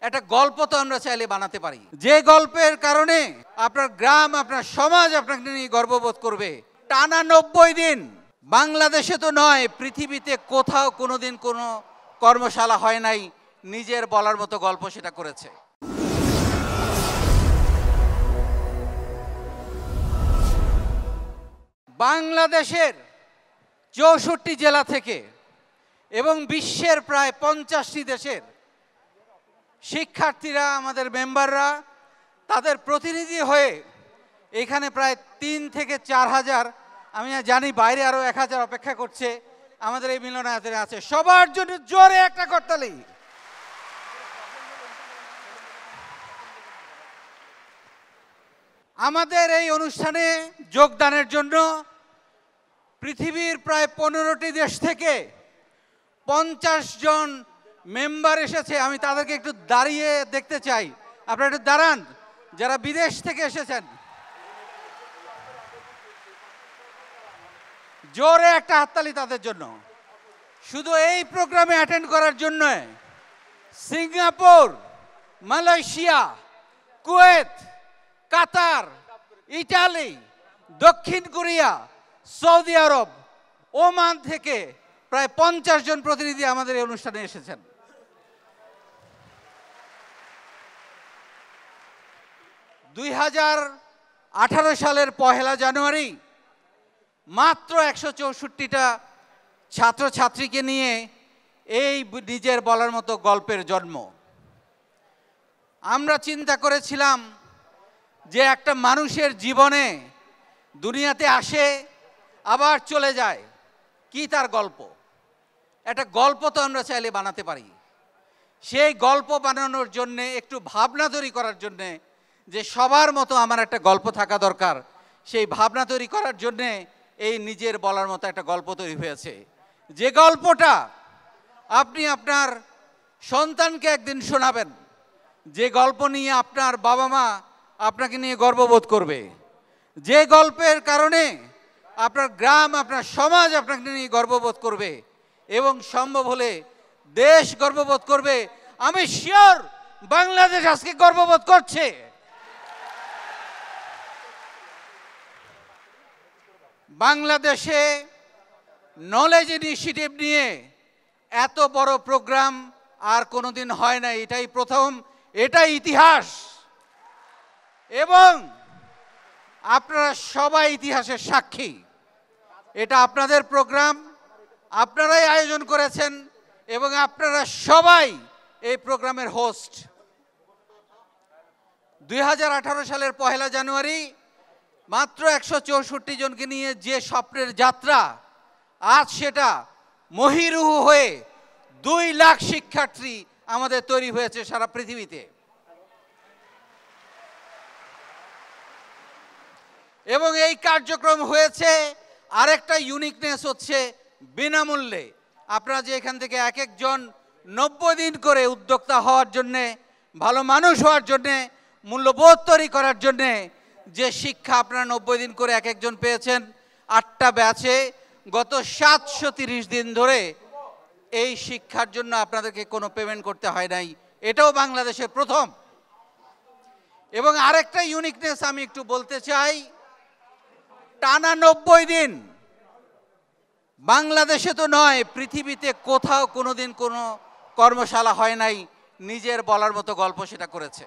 একটা গল্প তো আমরা চাইলে বানাতে পারি, যে গল্পের কারণে আপনার গ্রাম, আপনার সমাজ আপনাকে নিয়ে গর্ববোধ করবে। টানা 90 দিন বাংলাদেশে তো নয়, পৃথিবীতে কোথাও কোনোদিন কোনো কর্মশালা হয় নাই, নিজের বলার মতো গল্প সেটা করেছে। বাংলাদেশের 64টি জেলা থেকে এবং বিশ্বের প্রায় 50টি দেশের শিক্ষার্থীরা, আমাদের মেম্বাররা, তাদের প্রতিনিধি হয়ে এখানে প্রায় 3 থেকে 4 হাজার, আমি জানি বাইরে আরো 1000 অপেক্ষা করছে, আমাদের এই মিলনায়তনে আছে। সবার জন্য জোরে একটা করতালি। আমাদের এই অনুষ্ঠানে যোগদানের জন্য পৃথিবীর প্রায় 15টি দেশ থেকে 50 জন মেম্বার এসেছে। আমি তাদেরকে একটু দাঁড়িয়ে দেখতে চাই, আপনারা একটু দাঁড়ান যারা বিদেশ থেকে এসেছেন। জোরে একটা হাততালি তাদের জন্য। শুধু এই প্রোগ্রামে অ্যাটেন্ড করার জন্য সিঙ্গাপুর, মালয়েশিয়া, কুয়েত, কাতার, ইটালি, দক্ষিণ কোরিয়া, সৌদি আরব, ওমান থেকে প্রায় 50 জন প্রতিনিধি আমাদের এই অনুষ্ঠানে এসেছেন। দুই 2018 সালের 1 জানুয়ারি মাত্র 164টা ছাত্রছাত্রীকে নিয়ে এই নিজের বলার মতো গল্পের জন্ম। আমরা চিন্তা করেছিলাম যে একটা মানুষের জীবনে দুনিয়াতে আসে আবার চলে যায়, কি তার গল্প? একটা গল্প তো আমরা চাইলে বানাতে পারি। সেই গল্প বানানোর জন্যে, একটু ভাবনা তৈরি করার জন্যে, যে সবার মতো আমার একটা গল্প থাকা দরকার, সেই ভাবনা তৈরি করার জন্যে এই নিজের বলার মতো একটা গল্প তৈরি হয়েছে। যে গল্পটা আপনি আপনার সন্তানকে একদিন শোনাবেন, যে গল্প নিয়ে আপনার বাবা মা আপনাকে নিয়ে গর্ববোধ করবে, যে গল্পের কারণে আপনার গ্রাম, আপনার সমাজ আপনাকে নিয়ে গর্ববোধ করবে এবং সম্ভব হলে দেশ গর্ববোধ করবে। আমি শিওর বাংলাদেশ আজকে গর্ববোধ করছে। বাংলাদেশে নলেজ ইনিশিয়েটিভ নিয়ে এত বড় প্রোগ্রাম আর কোনোদিন হয় না, এটাই প্রথম, এটাই ইতিহাস। এবং আপনারা সবাই ইতিহাসের সাক্ষী। এটা আপনাদের প্রোগ্রাম, আপনারাই আয়োজন করেছেন এবং আপনারা সবাই এই প্রোগ্রামের হোস্ট। 2018 সালের 1 জানুয়ারি মাত্র 164 জনকে নিয়ে যে স্বপ্নের যাত্রা, আজ সেটা মহিরুহ হয়ে 2 লাখ শিক্ষার্থী আমাদের তৈরি হয়েছে সারা পৃথিবীতে। এবং এই কার্যক্রম হয়েছে, আরেকটা ইউনিকনেস হচ্ছে বিনামূল্যে। আপনারা যে এখান থেকে এক একজন 90 দিন করে উদ্যোক্তা হওয়ার জন্যে, ভালো মানুষ হওয়ার জন্যে, মূল্যবোধ তৈরি করার জন্যে যে শিক্ষা আপনারা 90 দিন করে এক একজন পেয়েছেন, 8টা ব্যাচে গত 730 দিন ধরে এই শিক্ষার জন্য আপনাদেরকে কোনো পেমেন্ট করতে হয় নাই, এটাও বাংলাদেশের প্রথম। এবং আরেকটা ইউনিকনেস আমি একটু বলতে চাই, টানা 90 দিন বাংলাদেশে তো নয়, পৃথিবীতে কোথাও কোনোদিন কোনো কর্মশালা হয় নাই, নিজের বলার মতো গল্প সেটা করেছে।